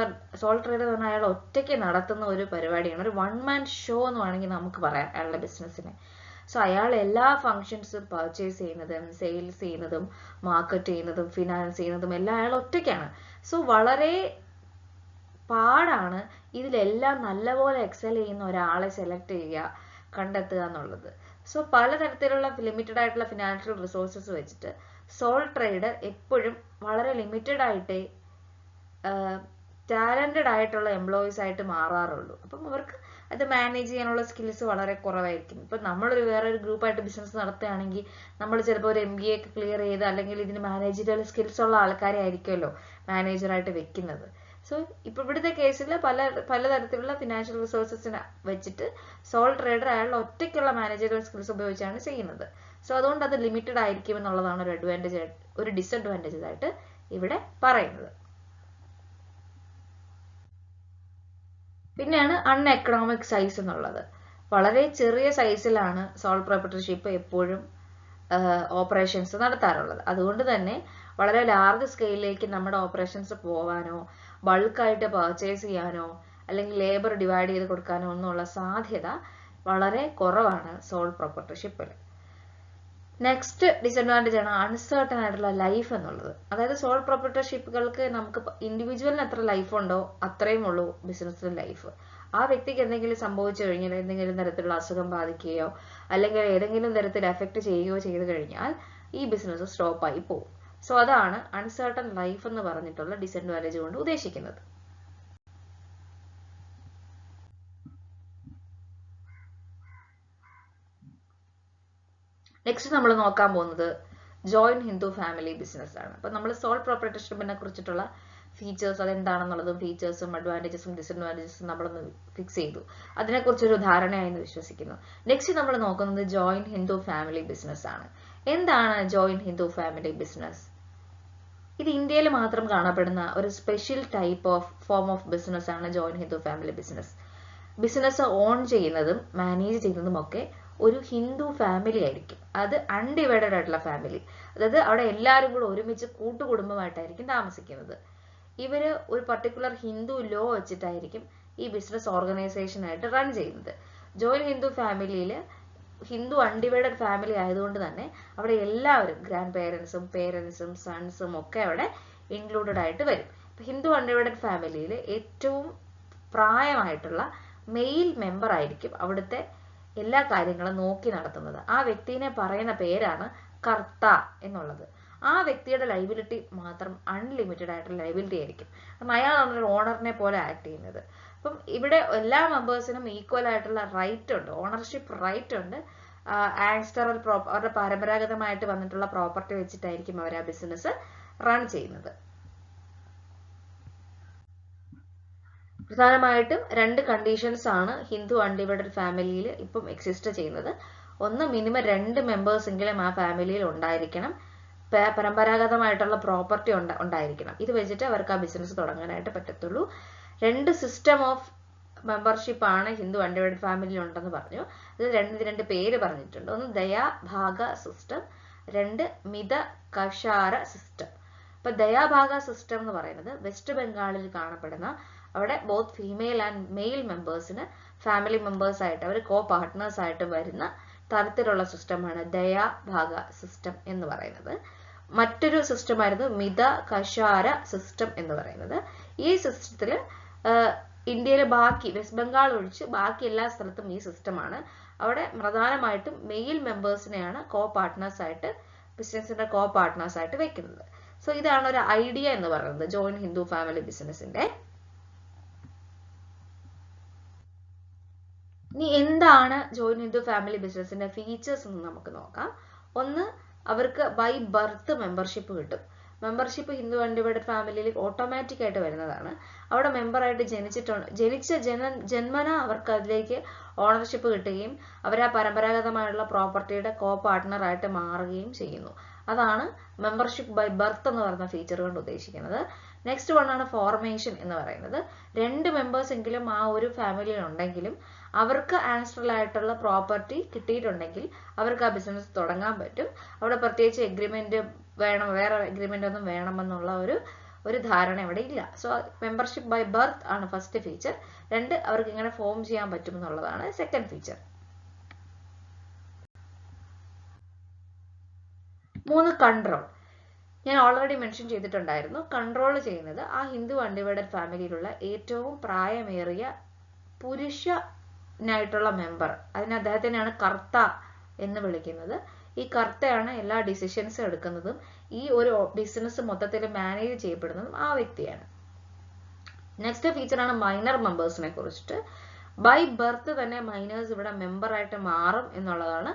പറഞ്ഞാൽ അയാൾ ഒറ്റയ്ക്ക് നടത്തുന്ന ഒരു പരിപാടിയാണ്, ഒരു വൺ മാൻ ഷോ എന്ന് വേണമെങ്കിൽ നമുക്ക് പറയാം അയാളുടെ ബിസിനസ്സിനെ. സോ അയാൾ എല്ലാ ഫങ്ഷൻസും പർച്ചേസ് ചെയ്യുന്നതും സെയിൽസ് ചെയ്യുന്നതും മാർക്കറ്റ് ചെയ്യുന്നതും ഫിനാൻസ് ചെയ്യുന്നതും എല്ലാം അയാൾ ഒറ്റയ്ക്കാണ്. സോ വളരെ പാടാണ് ഇതിലെല്ലാം നല്ലപോലെ എക്സൽ ചെയ്യുന്ന ഒരാളെ സെലക്ട് ചെയ്യുക, കണ്ടെത്തുക എന്നുള്ളത്. സോ പലതരത്തിലുള്ള ലിമിറ്റഡ് ആയിട്ടുള്ള ഫിനാൻഷ്യൽ റിസോഴ്സസ് വെച്ചിട്ട് സോൾ ട്രേഡർ എപ്പോഴും വളരെ ലിമിറ്റഡ് ആയിട്ടേ ടാലന്റഡ് ആയിട്ടുള്ള എംപ്ലോയീസ് ആയിട്ട് മാറാറുള്ളൂ. അപ്പം അവർക്ക് അത് മാനേജ് ചെയ്യാനുള്ള സ്കിൽസ് വളരെ കുറവായിരിക്കും. ഇപ്പൊ നമ്മളൊരു വേറൊരു ഗ്രൂപ്പായിട്ട് ബിസിനസ് നടത്തുകയാണെങ്കിൽ നമ്മൾ ചിലപ്പോൾ ഒരു MBA ഒക്കെ ക്ലിയർ ചെയ്ത് അല്ലെങ്കിൽ ഇതിന് മാനേജറിയൽ സ്കിൽസ് ഉള്ള ആൾക്കാരെ ആയിരിക്കുമല്ലോ മാനേജറായിട്ട് വെക്കുന്നത്. സോ ഇപ്പൊ ഇവിടുത്തെ കേസിൽ പലതരത്തിലുള്ള ഫിനാൻഷ്യൽ റിസോഴ്സസിനെ വെച്ചിട്ട് സോൾ ട്രേഡർ അയാളുടെ ഒറ്റയ്ക്കുള്ള മാനേജറിയൽ സ്കിൽസ് ഉപയോഗിച്ചാണ് ചെയ്യുന്നത്. സോ അതുകൊണ്ട് അത് ലിമിറ്റഡ് ആയിരിക്കും എന്നുള്ളതാണ് ഒരു ഡിസഡ്വാൻറ്റേജസ് ആയിട്ട് ഇവിടെ പറയുന്നത്. പിന്നെയാണ് അൺഎക്കണോമിക് സൈസ് എന്നുള്ളത്. വളരെ ചെറിയ സൈസിലാണ് സോൾ പ്രൊപ്രൈറ്റർഷിപ്പ് എപ്പോഴും ഓപ്പറേഷൻസ് നടത്താറുള്ളത്. അതുകൊണ്ട് തന്നെ വളരെ ലാർജ് സ്കെയിലിലേക്ക് നമ്മുടെ ഓപ്പറേഷൻസ് പോവാനോ ബൾക്കായിട്ട് പർച്ചേസ് ചെയ്യാനോ അല്ലെങ്കിൽ ലേബർ ഡിവൈഡ് ചെയ്ത് കൊടുക്കാനോ ഒന്നുമുള്ള സാധ്യത വളരെ കുറവാണ് സോൾ പ്രൊപ്രൈറ്റർഷിപ്പിൽ. നെക്സ്റ്റ് ഡിസഡ്വാൻറ്റേജ് ആണ് അൺസർട്ടൺ ആയിട്ടുള്ള ലൈഫ് എന്നുള്ളത്. അതായത് സോൾ പ്രൊപ്രൈറ്റർഷിപ്പുകൾക്ക് നമുക്ക് ഇൻഡിവിജ്വലിന് എത്ര ലൈഫ് ഉണ്ടോ അത്രയും ഉള്ളൂ ബിസിനസ്സിലെ ലൈഫ്. ആ വ്യക്തിക്ക് എന്തെങ്കിലും സംഭവിച്ചു കഴിഞ്ഞാൽ എന്തെങ്കിലും തരത്തിലുള്ള അസുഖം ബാധിക്കുകയോ അല്ലെങ്കിൽ ഏതെങ്കിലും തരത്തിൽ എഫക്ട് ചെയ്യുകയോ ചെയ്തു കഴിഞ്ഞാൽ ഈ ബിസിനസ് സ്റ്റോപ്പായി പോകും. സോ അതാണ് അൺസർട്ടൺ ലൈഫ് എന്ന് പറഞ്ഞിട്ടുള്ള ഡിസഡ്വാൻറ്റേജ് കൊണ്ട് ഉദ്ദേശിക്കുന്നത്. നെക്സ്റ്റ് നമ്മൾ നോക്കാൻ പോകുന്നത് ജോയിന്റ് ഹിന്ദു ഫാമിലി ബിസിനസ് ആണ്. അപ്പൊ നമ്മൾ സോൾ പ്രൊപ്രൈറ്റർഷിപ്പിനെ കുറിച്ചിട്ടുള്ള ഫീച്ചേഴ്സ് അതെന്താണെന്നുള്ളതും ഫീച്ചേഴ്സും അഡ്വാൻറ്റേജസും ഡിസഡ്വാൻറ്റേജസും നമ്മളൊന്ന് ഫിക്സ് ചെയ്തു. അതിനെക്കുറിച്ചൊരു ധാരണയായെന്ന് വിശ്വസിക്കുന്നു. നെക്സ്റ്റ് നമ്മൾ നോക്കുന്നത് ജോയിന്റ് ഹിന്ദു ഫാമിലി ബിസിനസ് ആണ്. എന്താണ് ജോയിന്റ് ഹിന്ദു ഫാമിലി ബിസിനസ്? ഇത് ഇന്ത്യയിൽ മാത്രം കാണപ്പെടുന്ന ഒരു special type of form of business ആണ് joint Hindu family business. Business own ചെയ്യുന്നതും മാനേജ് ചെയ്യുന്നതും ഒക്കെ ഒരു ഹിന്ദു ഫാമിലി ആയിരിക്കും. അത് അൺഡിവൈഡഡ് ആയിട്ടുള്ള ഫാമിലി. അതായത് അവിടെ എല്ലാവരും കൂടെ ഒരുമിച്ച് കൂട്ടുകുടുംബമായിട്ടായിരിക്കും താമസിക്കുന്നത്. ഇവര് ഒരു പർട്ടിക്കുലർ ഹിന്ദു ലോ വെച്ചിട്ടായിരിക്കും ഈ ബിസിനസ് ഓർഗനൈസേഷൻ ആയിട്ട് റൺ ചെയ്യുന്നത്. ജോയിന്റ് ഹിന്ദു ഫാമിലിയിൽ ഹിന്ദു അൺഡിവൈഡഡ് ഫാമിലി ആയതുകൊണ്ട് തന്നെ അവിടെ എല്ലാവരും ഗ്രാൻഡ് പേരൻസും പേരൻസും സൺസും ഒക്കെ അവിടെ ഇൻക്ലൂഡഡ് ആയിട്ട് വരും. ഹിന്ദു അൺഡിവൈഡഡ് ഫാമിലിയിൽ ഏറ്റവും പ്രായമായിട്ടുള്ള മെയിൽ മെമ്പർ ആയിരിക്കും അവിടുത്തെ എല്ലാ കാര്യങ്ങളും നോക്കി നടത്തുന്നത്. ആ വ്യക്തിനെ പറയുന്ന പേരാണ് കർത്ത എന്നുള്ളത്. ആ വ്യക്തിയുടെ ലൈബിലിറ്റി മാത്രം അൺലിമിറ്റഡ് ആയിട്ടുള്ള ലൈബിലിറ്റി ആയിരിക്കും. അപ്പം അയാളാണ് ഒരു ഓണറിനെ പോലെ ആക്ട് ചെയ്യുന്നത്. അപ്പം ഇവിടെ എല്ലാ മെമ്പേഴ്സിനും ഈക്വൽ ആയിട്ടുള്ള റൈറ്റ് ഉണ്ട്, ഓണർഷിപ്പ് റൈറ്റ് ഉണ്ട്. ആൻസ്റ്ററൽ അവരുടെ പരമ്പരാഗതമായിട്ട് വന്നിട്ടുള്ള പ്രോപ്പർട്ടി വെച്ചിട്ടായിരിക്കും അവർ ആ ബിസിനസ് റൺ ചെയ്യുന്നത്. പ്രധാനമായിട്ടും 2 കണ്ടീഷൻസ് ആണ് ഹിന്ദു അൺഡിവൈഡഡ് ഫാമിലിയിൽ ഇപ്പം എക്സിസ്റ്റ് ചെയ്യുന്നത്. ഒന്ന്, മിനിമം 2 മെമ്പേഴ്സ് എങ്കിലും ആ ഫാമിലിയിൽ ഉണ്ടായിരിക്കണം. പരമ്പരാഗതമായിട്ടുള്ള പ്രോപ്പർട്ടി ഉണ്ടായിരിക്കണം. ഇത് വെച്ചിട്ട് അവർക്ക് ആ ബിസിനസ് തുടങ്ങാനായിട്ട് പറ്റത്തുള്ളൂ. 2 സിസ്റ്റം ഓഫ് മെമ്പർഷിപ്പ് ആണ് ഹിന്ദു അൺഡിവൈഡഡ് ഫാമിലിയിൽ ഉണ്ടെന്ന് പറഞ്ഞു. അത് 2 പേര് പറഞ്ഞിട്ടുണ്ട്. ഒന്ന് ദയാഭാഗ സിസ്റ്റം, 2 മിത കഷാര സിസ്റ്റം. ഇപ്പൊ ദയാഭാഗ സിസ്റ്റം എന്ന് പറയുന്നത് വെസ്റ്റ് ബംഗാളിൽ കാണപ്പെടുന്ന അവിടെ ബോത്ത് ഫീമെയിൽ ആൻഡ് മെയിൽ മെമ്പേഴ്സിന് ഫാമിലി മെമ്പേഴ്സ് ആയിട്ട് അവർ കോ പാർട്ട്നേഴ്സ് ആയിട്ട് വരുന്ന തരത്തിലുള്ള സിസ്റ്റമാണ് ദയാഭാഗ സിസ്റ്റം എന്ന് പറയുന്നത്. മറ്റൊരു സിസ്റ്റമായിരുന്നു മിത കഷാര സിസ്റ്റം എന്ന് പറയുന്നത്. ഈ സിസ്റ്റത്തിൽ ഇന്ത്യയിലെ ബാക്കി വെസ്റ്റ് ബംഗാൾ ഒഴിച്ച് ബാക്കി എല്ലാ സ്ഥലത്തും ഈ സിസ്റ്റമാണ്. അവിടെ പ്രധാനമായിട്ടും മെയിൽ മെമ്പേഴ്സിനെയാണ് കോ പാർട്ട്നേഴ്സ് ആയിട്ട് ബിസിനസിന്റെ കോ പാർട്ട്നേഴ്സ് ആയിട്ട് വെക്കുന്നത്. സോ ഇതാണ് ഒരു ഐഡിയ എന്ന് പറയുന്നത് ജോയിന്റ് ഹിന്ദു ഫാമിലി ബിസിനസിന്റെ. ഇനി എന്താണ് ജോയിന്റ് ഹിന്ദു ഫാമിലി ബിസിനസിന്റെ ഫീച്ചേഴ്സ് എന്ന് നമുക്ക് നോക്കാം. ഒന്ന്, അവർക്ക് ബൈ ബർത്ത് മെമ്പർഷിപ്പ് കിട്ടും. മെമ്പർഷിപ്പ് ഹിന്ദു അൺഡിവൈഡഡ് ഫാമിലിയിൽ ഓട്ടോമാറ്റിക് ആയിട്ട് വരുന്നതാണ്. അവിടെ മെമ്പറായിട്ട് ജന്മന അവർക്ക് അതിലേക്ക് ഓണർഷിപ്പ് കിട്ടുകയും അവർ ആ പരമ്പരാഗതമായുള്ള പ്രോപ്പർട്ടിയുടെ കോ പാർട്ട്ണർ ആയിട്ട് മാറുകയും ചെയ്യുന്നു. അതാണ് മെമ്പർഷിപ്പ് ബൈ ബർത്ത് എന്ന് പറയുന്ന ഫീച്ചർ കൊണ്ട് ഉദ്ദേശിക്കുന്നത്. നെക്സ്റ്റ് വൺ ആണ് ഫോർമേഷൻ എന്ന് പറയുന്നത്. 2 മെമ്പേഴ്സ് എങ്കിലും ആ ഒരു ഫാമിലിയിൽ ഉണ്ടെങ്കിലും അവർക്ക് ആൻസ്ട്രൽ ആയിട്ടുള്ള പ്രോപ്പർട്ടി കിട്ടിയിട്ടുണ്ടെങ്കിൽ അവർക്ക് ആ ബിസിനസ് തുടങ്ങാൻ പറ്റും. അവിടെ പ്രത്യേകിച്ച് എഗ്രിമെന്റ് വേണം, വേറെ എഗ്രിമെന്റ് ഒന്നും വേണമെന്നുള്ള ഒരു ധാരണ ഇവിടെ ഇല്ല. സോ മെമ്പർഷിപ്പ് ബൈ ബർത്ത് ആണ് ഫസ്റ്റ് ഫീച്ചർ. 2, അവർക്ക് ഇങ്ങനെ ഫോം ചെയ്യാൻ പറ്റും എന്നുള്ളതാണ് സെക്കൻഡ് ഫീച്ചർ. 3, കൺട്രോൾ. ഞാൻ ഓൾറെഡി മെൻഷൻ ചെയ്തിട്ടുണ്ടായിരുന്നു. കൺട്രോൾ ചെയ്യുന്നത് ആ ഹിന്ദു അൺഡിവൈഡഡ് ഫാമിലിയിലുള്ള ഏറ്റവും പ്രായമേറിയ പുരുഷനായിട്ടുള്ള മെമ്പർ, അദ്ദേഹത്തിനെയാണ് കർത്ത എന്ന് വിളിക്കുന്നത്. ഈ കർത്തയാണ് എല്ലാ ഡിസിഷൻസും എടുക്കുന്നതും ഈ ഒരു ബിസിനസ് മൊത്തത്തിൽ മാനേജ് ചെയ്യപ്പെടുന്നതും ആ വ്യക്തിയാണ്. നെക്സ്റ്റ് ഫീച്ചറാണ് മൈനർ മെമ്പേഴ്സിനെ കുറിച്ചിട്ട്. ബൈ ബർത്ത് തന്നെ മൈനേഴ്സ് ഇവിടെ മെമ്പറായിട്ട് മാറും എന്നുള്ളതാണ്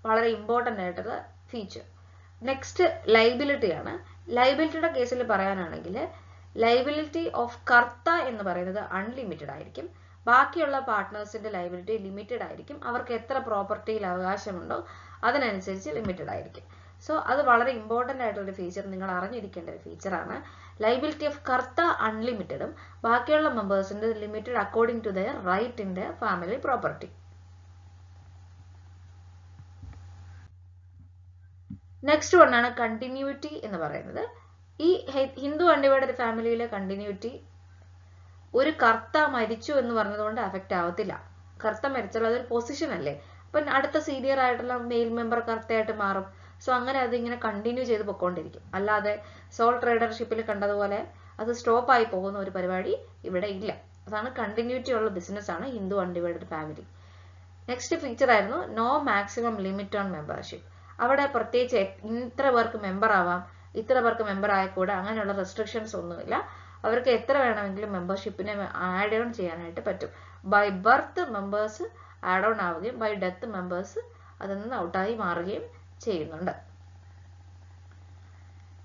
വളരെ ഇമ്പോർട്ടൻ്റ് ആയിട്ടുള്ള ഫീച്ചർ. നെക്സ്റ്റ് ലൈബിലിറ്റി ആണ്. ലൈബിലിറ്റിയുടെ കേസിൽ പറയാനാണെങ്കിൽ ലൈബിലിറ്റി ഓഫ് കർത്ത എന്ന് പറയുന്നത് അൺലിമിറ്റഡ് ആയിരിക്കും. ബാക്കിയുള്ള പാർട്ട്നേഴ്സിന്റെ ലൈബിലിറ്റി ലിമിറ്റഡ് ആയിരിക്കും. അവർക്ക് എത്ര പ്രോപ്പർട്ടിയിൽ അവകാശമുണ്ടോ അതിനനുസരിച്ച് ലിമിറ്റഡ് ആയിരിക്കും. സോ അത് വളരെ ഇമ്പോർട്ടൻ്റ് ആയിട്ടുള്ള ഫീച്ചർ, നിങ്ങൾ അറിഞ്ഞിരിക്കേണ്ട ഒരു ഫീച്ചറാണ്. ലൈബിലിറ്റി ഓഫ് കർത്ത അൺലിമിറ്റഡും ബാക്കിയുള്ള മെമ്പേഴ്സിന്റെ limited according to their right in the family property. Next one ആണ് കണ്ടിന്യൂറ്റി എന്ന് പറയുന്നത്. ഈ ഹിന്ദു അൺഡിവൈഡഡ് ഫാമിലിയിലെ കണ്ടിന്യൂറ്റി ഒരു കർത്ത മരിച്ചു എന്ന് പറഞ്ഞതുകൊണ്ട് അഫക്റ്റ് ആവത്തില്ല. കർത്ത മരിച്ചാൽ അതൊരു പൊസിഷൻ അല്ലേ, അപ്പം അടുത്ത സീനിയർ ആയിട്ടുള്ള മെയിൽ മെമ്പർ കർത്തയായിട്ട് മാറും. സോ അങ്ങനെ അതിങ്ങനെ കണ്ടിന്യൂ ചെയ്ത് പൊക്കോണ്ടിരിക്കും. അല്ലാതെ സോൾ ട്രേഡർഷിപ്പിൽ കണ്ടതുപോലെ അത് സ്റ്റോപ്പ് ആയി പോകുന്ന ഒരു പരിപാടി ഇവിടെ ഇല്ല. അതാണ് കണ്ടിന്യൂറ്റി ഉള്ള ബിസിനസ് ആണ് Hindu undivided family. Next feature ആയിരുന്നു no maximum limit on membership. അവിടെ പ്രത്യേകിച്ച് ഇത്ര പേർക്ക് മെമ്പർ ആവാം, ഇത്ര പേർക്ക് മെമ്പർ ആയിക്കൂടെ, അങ്ങനെയുള്ള റെസ്ട്രിക്ഷൻസ് ഒന്നുമില്ല. അവർക്ക് എത്ര വേണമെങ്കിലും മെമ്പർഷിപ്പിനെ ആഡ് ഓൺ ചെയ്യാനായിട്ട് പറ്റും. By birth members add on ആവുകയും ബൈ ഡെത്ത് മെമ്പേഴ്സ് അതിൽ നിന്ന് ഔട്ടായി മാറുകയും ചെയ്യുന്നുണ്ട്.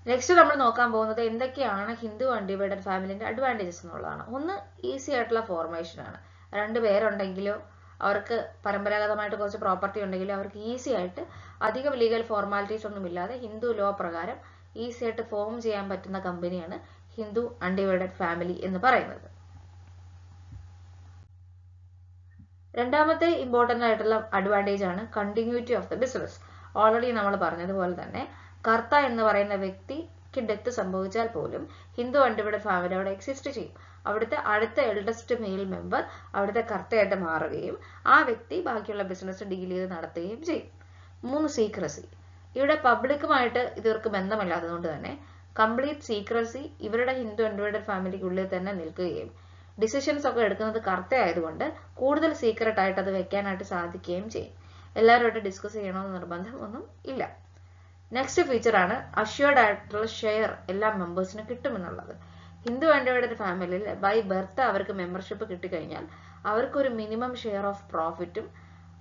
നെക്സ്റ്റ് നമ്മൾ നോക്കാൻ പോകുന്നത് എന്തൊക്കെയാണ് ഹിന്ദു അൺഡിവൈഡഡ് ഫാമിലിന്റെ അഡ്വാൻറ്റേജസ് എന്നുള്ളതാണ്. ഒന്ന്, ഈസി ആയിട്ടുള്ള ഫോർമേഷൻ ആണ്. 2 പേരുണ്ടെങ്കിലോ അവർക്ക് പരമ്പരാഗതമായിട്ട് കുറച്ച് പ്രോപ്പർട്ടി ഉണ്ടെങ്കിലും അവർക്ക് ഈസി ആയിട്ട് അധികം ലീഗൽ ഫോർമാലിറ്റീസ് ഒന്നും ഇല്ലാതെ ഹിന്ദു ലോ പ്രകാരം ഈസി ആയിട്ട് ഫോം ചെയ്യാൻ പറ്റുന്ന കമ്പനിയാണ് ഹിന്ദു അൺഡിവൈഡഡ് ഫാമിലി എന്ന് പറയുന്നത്. രണ്ടാമത്തെ ഇമ്പോർട്ടൻ്റ് ആയിട്ടുള്ള അഡ്വാൻറ്റേജ് ആണ് continuity of the business. Already നമ്മൾ പറഞ്ഞതുപോലെ തന്നെ കർത്ത എന്ന് പറയുന്ന വ്യക്തിക്ക് ഡെത്ത് സംഭവിച്ചാൽ പോലും ഹിന്ദു അൺഡിവൈഡഡ് ഫാമിലി അവിടെ എക്സിസ്റ്റ് ചെയ്യും. അവിടുത്തെ അടുത്ത എൽഡസ്റ്റ് മെയിൽ മെമ്പർ അവിടുത്തെ കർത്തയായിട്ട് മാറുകയും ആ വ്യക്തി ബാക്കിയുള്ള ബിസിനസ് ഡീൽ ചെയ്ത് നടത്തുകയും ചെയ്യും. 3, സീക്രസി. ഇവിടെ പബ്ലിക്കുമായിട്ട് ഇവർക്ക് ബന്ധമില്ലാത്തതുകൊണ്ട് തന്നെ കംപ്ലീറ്റ് സീക്രസി ഇവരുടെ ഹിന്ദു അൺഡിവൈഡഡ് ഫാമിലിക്കുള്ളിൽ തന്നെ നിൽക്കുകയും ഡിസിഷൻസ് ഒക്കെ എടുക്കുന്നത് കർത്ത ആയതുകൊണ്ട് കൂടുതൽ സീക്രട്ട് ആയിട്ട് അത് വെക്കാനായിട്ട് സാധിക്കുകയും ചെയ്യും. എല്ലാവരുമായിട്ട് ഡിസ്കസ് ചെയ്യണമെന്ന് നിർബന്ധം ഒന്നും ഇല്ല. നെക്സ്റ്റ് ഫീച്ചർ ആണ് അഷ്യൂർഡ് ആയിട്ടുള്ള ഷെയർ എല്ലാ മെമ്പേഴ്സിനും കിട്ടുമെന്നുള്ളത്. ഹിന്ദു അൺഡിവൈഡഡ് ഫാമിലിയിൽ ബൈ ബർത്ത് അവർക്ക് മെമ്പർഷിപ്പ് കിട്ടിക്കഴിഞ്ഞാൽ അവർക്കൊരു മിനിമം ഷെയർ ഓഫ് പ്രോഫിറ്റും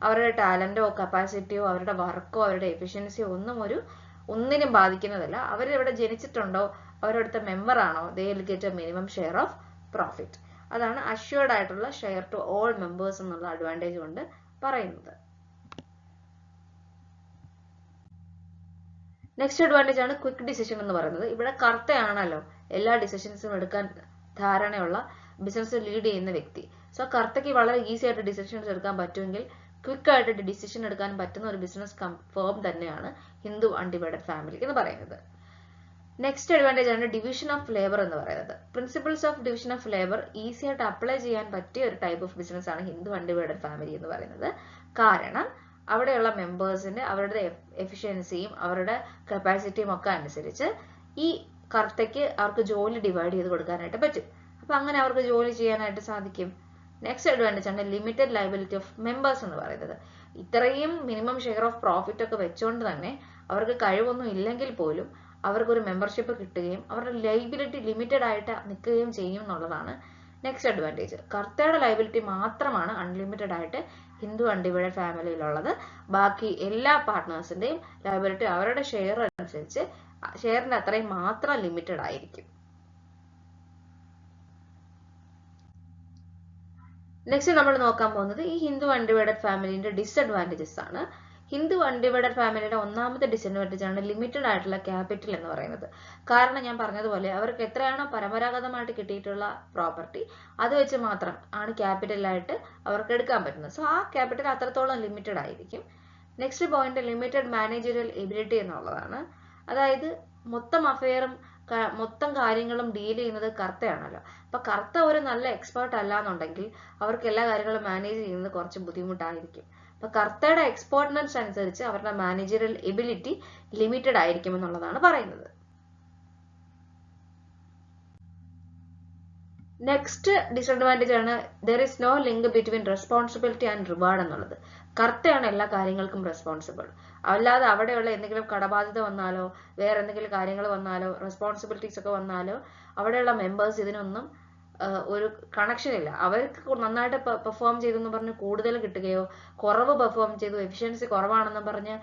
അവരുടെ ടാലന്റോ കപ്പാസിറ്റിയോ അവരുടെ വർക്കോ അവരുടെ എഫിഷ്യൻസിയോ ഒന്നിനും ബാധിക്കുന്നതല്ല. അവരെവിടെ ജനിച്ചിട്ടുണ്ടോ അവരവിടുത്തെ മെമ്പർ ആണോ they will get A minimum share of profit. അതാണ് അഷ്യൂർഡ് ആയിട്ടുള്ള ഷെയർ ടു ഓൾ മെമ്പേഴ്സ് എന്നുള്ള അഡ്വാൻറ്റേജ് കൊണ്ട് പറയുന്നത്. നെക്സ്റ്റ് അഡ്വാൻറ്റേജ് ആണ് ക്വിക്ക് ഡിസിഷൻ എന്ന് പറയുന്നത്. ഇവിടെ കർത്തയാണല്ലോ എല്ലാ ഡിസിഷൻസും എടുക്കാൻ ധാരണയുള്ള ബിസിനസ് ലീഡ് ചെയ്യുന്ന വ്യക്തി. സോ കർത്തയ്ക്ക് വളരെ ഈസി ആയിട്ട് ഡിസിഷൻസ് എടുക്കാൻ പറ്റുമെങ്കിൽ ക്വിക്ക് ആയിട്ട് ഡിസിഷൻ എടുക്കാൻ പറ്റുന്ന ഒരു ബിസിനസ് ഫേം തന്നെയാണ് ഹിന്ദു അൺഡിവൈഡഡ് ഫാമിലി എന്ന് പറയുന്നത്. നെക്സ്റ്റ് അഡ്വാൻറ്റേജ് ആണ് ഡിവിഷൻ ഓഫ് ലേബർ എന്ന് പറയുന്നത്. Principles of division of labour easy ആയിട്ട് അപ്ലൈ ചെയ്യാൻ പറ്റിയ ഒരു ടൈപ്പ് ഓഫ് ബിസിനസ് ആണ് ഹിന്ദു അൺഡിവൈഡഡ് ഫാമിലി എന്ന് പറയുന്നത്. കാരണം അവിടെയുള്ള മെമ്പേഴ്സിന്റെ അവരുടെ എഫിഷ്യൻസിയും അവരുടെ കപ്പാസിറ്റിയും ഒക്കെ അനുസരിച്ച് ഈ കർത്തയ്ക്ക് അവർക്ക് ജോലി ഡിവൈഡ് ചെയ്ത് കൊടുക്കാനായിട്ട് പറ്റും. അപ്പൊ അങ്ങനെ അവർക്ക് ജോലി ചെയ്യാനായിട്ട് സാധിക്കും. നെക്സ്റ്റ് അഡ്വാൻറ്റേജ് ആണ് ലിമിറ്റഡ് ലയബിലിറ്റി ഓഫ് മെമ്പേഴ്സ് എന്ന് പറയുന്നത്. ഇത്രയും മിനിമം ഷെയർ ഓഫ് പ്രോഫിറ്റ് ഒക്കെ വെച്ചുകൊണ്ട് തന്നെ അവർക്ക് കഴിവൊന്നും ഇല്ലെങ്കിൽ പോലും അവർക്കൊരു മെമ്പർഷിപ്പ് കിട്ടുകയും അവരുടെ ലയബിലിറ്റി ലിമിറ്റഡ് ആയിട്ട് നിൽക്കുകയും ചെയ്യും എന്നുള്ളതാണ് നെക്സ്റ്റ് അഡ്വാൻറ്റേജ്. കർത്തയുടെ ലയബിലിറ്റി മാത്രമാണ് അൺലിമിറ്റഡ് ആയിട്ട് ഹിന്ദു അൺഡിവൈഡഡ് ഫാമിലിയിലുള്ളത്. ബാക്കി എല്ലാ പാർട്ട്നേഴ്സിന്റെയും ലയബിലിറ്റി അവരുടെ ഷെയർ അനുസരിച്ച് ഷെയറിന്റെ അത്രയും മാത്രം ലിമിറ്റഡ് ആയിരിക്കും. നെക്സ്റ്റ് നമ്മൾ നോക്കാൻ പോകുന്നത് ഈ ഹിന്ദു അൺഡിവൈഡഡ് ഫാമിലിന്റെ ഡിസഡ്വാൻറ്റേജസ് ആണ്. ഹിന്ദു അൺഡിവൈഡഡ് ഫാമിലിയുടെ ഒന്നാമത്തെ ഡിസഡ്വാൻറ്റേജ് ആണ് ലിമിറ്റഡ് ആയിട്ടുള്ള ക്യാപിറ്റൽ എന്ന് പറയുന്നത്. കാരണം ഞാൻ പറഞ്ഞതുപോലെ അവർക്ക് എത്രയാണോ പരമ്പരാഗതമായിട്ട് കിട്ടിയിട്ടുള്ള പ്രോപ്പർട്ടി അത് വെച്ച് മാത്രം ആണ് ക്യാപിറ്റലായിട്ട് അവർക്ക് എടുക്കാൻ പറ്റുന്നത്. സോ ആ ക്യാപിറ്റൽ അത്രത്തോളം ലിമിറ്റഡ് ആയിരിക്കും. Next point limited managerial ability എന്നുള്ളതാണ്. അതായത് മൊത്തം അഫെയറും മൊത്തം കാര്യങ്ങളും ഡീൽ ചെയ്യുന്നത് കർത്തയാണല്ലോ. അപ്പൊ കർത്ത ഒരു നല്ല എക്സ്പേർട്ട് അല്ല എന്നുണ്ടെങ്കിൽ അവർക്ക് എല്ലാ കാര്യങ്ങളും മാനേജ് ചെയ്യുന്നത് കുറച്ച് ബുദ്ധിമുട്ടായിരിക്കും. അപ്പൊ കർത്തയുടെ എക്സ്പേർട്ട്നെസ് അനുസരിച്ച് അവരുടെ മാനേജറിയൽ എബിലിറ്റി ലിമിറ്റഡ് ആയിരിക്കും എന്നുള്ളതാണ് പറയുന്നത്. നെക്സ്റ്റ് ഡിസഡ്വാൻറ്റേജ് ആണ് there is no link between responsibility and reward എന്നുള്ളത്. കർത്തയാണ് എല്ലാ കാര്യങ്ങൾക്കും റെസ്പോൺസിബിൾ. അല്ലാതെ അവിടെയുള്ള എന്തെങ്കിലും കടബാധ്യത വന്നാലോ വേറെ എന്തെങ്കിലും കാര്യങ്ങൾ വന്നാലോ റെസ്പോൺസിബിലിറ്റീസ് ഒക്കെ വന്നാലോ അവിടെയുള്ള മെമ്പേഴ്സ് ഇതിനൊന്നും ഒരു കണക്ഷൻ ഇല്ല. അവർക്ക് നന്നായിട്ട് പെർഫോം ചെയ്തെന്ന് പറഞ്ഞ് കൂടുതൽ കിട്ടുകയോ കുറവ് പെർഫോം ചെയ്തു എഫിഷ്യൻസി കുറവാണെന്ന് പറഞ്ഞ്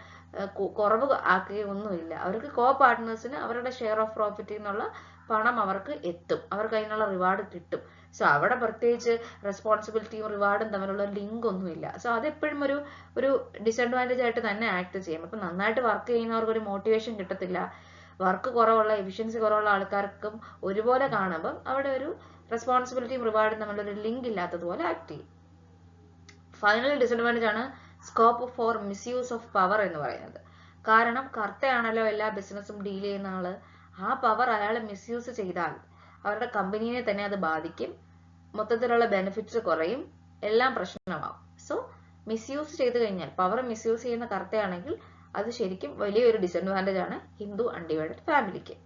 കുറവ് ആക്കുകയോ ഒന്നുമില്ല. അവർക്ക് കോ പാർട്ട്നേഴ്സിന് അവരുടെ ഷെയർ ഓഫ് പ്രോഫിറ്റിൽ നിന്നുള്ള പണം അവർക്ക് എത്തും, അവർക്ക് അതിനുള്ള റിവാർഡ് കിട്ടും. സോ അവിടെ പ്രത്യേകിച്ച് റെസ്പോൺസിബിലിറ്റിയും റിവാർഡും തമ്മിലുള്ള ലിങ്ക് ഒന്നുമില്ല. സോ അതെപ്പോഴും ഒരു ഡിസഡ്വാൻറ്റേജ് ആയിട്ട് തന്നെ ആക്ട് ചെയ്യും. അപ്പം നന്നായിട്ട് വർക്ക് ചെയ്യുന്നവർക്ക് ഒരു മോട്ടിവേഷൻ കിട്ടത്തില്ല. വർക്ക് കുറവുള്ള എഫിഷ്യൻസി കുറവുള്ള ആൾക്കാർക്കും ഒരുപോലെ കാണുമ്പം അവിടെ ഒരു റെസ്പോൺസിബിലിറ്റിയും റിവാർഡും തമ്മിലൊരു ലിങ്ക് ഇല്ലാത്തതുപോലെ ആക്ട് ചെയ്യും. ഫൈനൽ ഡിസഡ്വാൻറ്റേജ് ആണ് scope for misuse of power എന്ന് പറയുന്നത്. കാരണം കർത്തയാണല്ലോ എല്ലാ ബിസിനസ്സും ഡീൽ ചെയ്യുന്ന ആള്. ആ പവർ അയാൾ മിസ്യൂസ് ചെയ്താൽ അവരുടെ കമ്പനീനെ തന്നെ അത് ബാധിക്കും, മൊത്തത്തിലുള്ള ബെനിഫിറ്റ്സ് കുറയും, എല്ലാം പ്രശ്നമാവും. സോ മിസ്യൂസ് ചെയ്ത് കഴിഞ്ഞാൽ, പവർ മിസ്യൂസ് ചെയ്യുന്ന കർത്തയാണെങ്കിൽ അത് ശരിക്കും വലിയൊരു ഡിസഡ്വാൻറ്റേജ് ആണ് ഹിന്ദു അൺഡിവൈഡഡ് ഫാമിലിക്ക്.